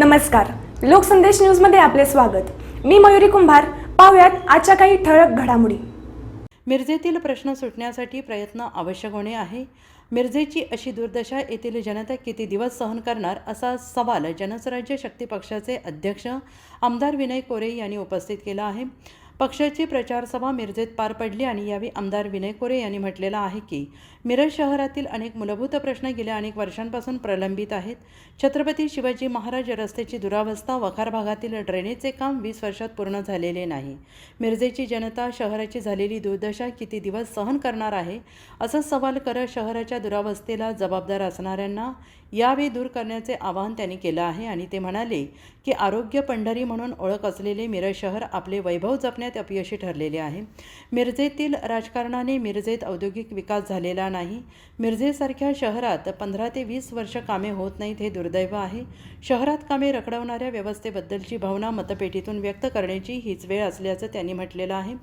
नमस्कार, लोकसंदेश न्यूजमध्ये आपले स्वागत। मी मयुरी कुंभार। पाहूयात आजच्या काही ठळक घडामोडी। मिरजेतील प्रश्न सुटण्यासाठी प्रयत्न आवश्यक होणे आहे। मिरजेची अशी दुर्दशा येथील जनता किती दिवस सहन करणार, असा सवाल जनसुराज्य शक्ती पक्षाचे अध्यक्ष आमदार विनय कोरे यांनी उपस्थित केला आहे। पक्षाची प्रचार सभा मिरजेत पार पडली आणि यावेळी आमदार विनय कोरे यांनी म्हटलेलं आहे की मिरज शहरातील अनेक मूलभूत प्रश्न गेल्या अनेक वर्षांपासून प्रलंबित आहेत। छत्रपती शिवाजी महाराज रस्त्याची दुरावस्था, वखार भागातील ड्रेनेजचे काम 20 वर्षात पूर्ण झालेले नाही। मिरजेची जनता शहराची झालेली दुर्दशा किती दिवस सहन करणार आहे, असा सवाल करत शहराच्या दुरावस्थेला जबाबदार असणाऱ्यांना यावेळी दूर करण्याचे आवाहन त्यांनी केलं आहे। आणि ते म्हणाले की आरोग्य पंढरी म्हणून ओळख असलेले मिरज शहर आपले वैभव जपण्यात अपयशी ठरलेले आहे। मिरजेतील राजकारणाने मिरजेत औद्योगिक विकास झालेला नाही। मिरजेसारख्या शहरात 15 ते 20 वर्ष कामे होत नाहीत, हे दुर्दैव आहे। शहरात कामे रखडवणाऱ्या व्यवस्थेबद्दलची भावना मतपेटीतून व्यक्त करण्याची हीच वेळ असल्याचं त्यांनी म्हटलेलं आहे।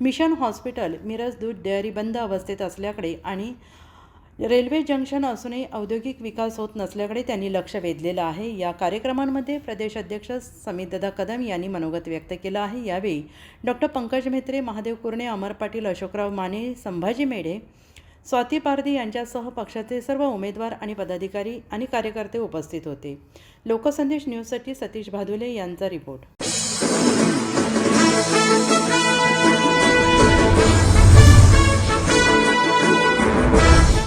मिशन हॉस्पिटल मिरज दूध डेअरी बंद अवस्थेत असल्याकडे आणि रेल्वे जंक्शन असूनही औद्योगिक विकास होत नसल्याकडे त्यांनी लक्ष वेधलेलं आहे। या कार्यक्रमांमध्ये प्रदेश अध्यक्ष समितदादा कदम यांनी मनोगत व्यक्त केलं आहे। यावेळी डॉक्टर पंकज म्हेत्रे, महादेव कुरणे, अमर पाटील, अशोकराव माने, संभाजी मेढे, स्वाती पारधी यांच्यासह पक्षाचे सर्व उमेदवार आणि पदाधिकारी आणि कार्यकर्ते उपस्थित होते। लोकसंदेश न्यूजसाठी सतीश भादुले यांचा रिपोर्ट।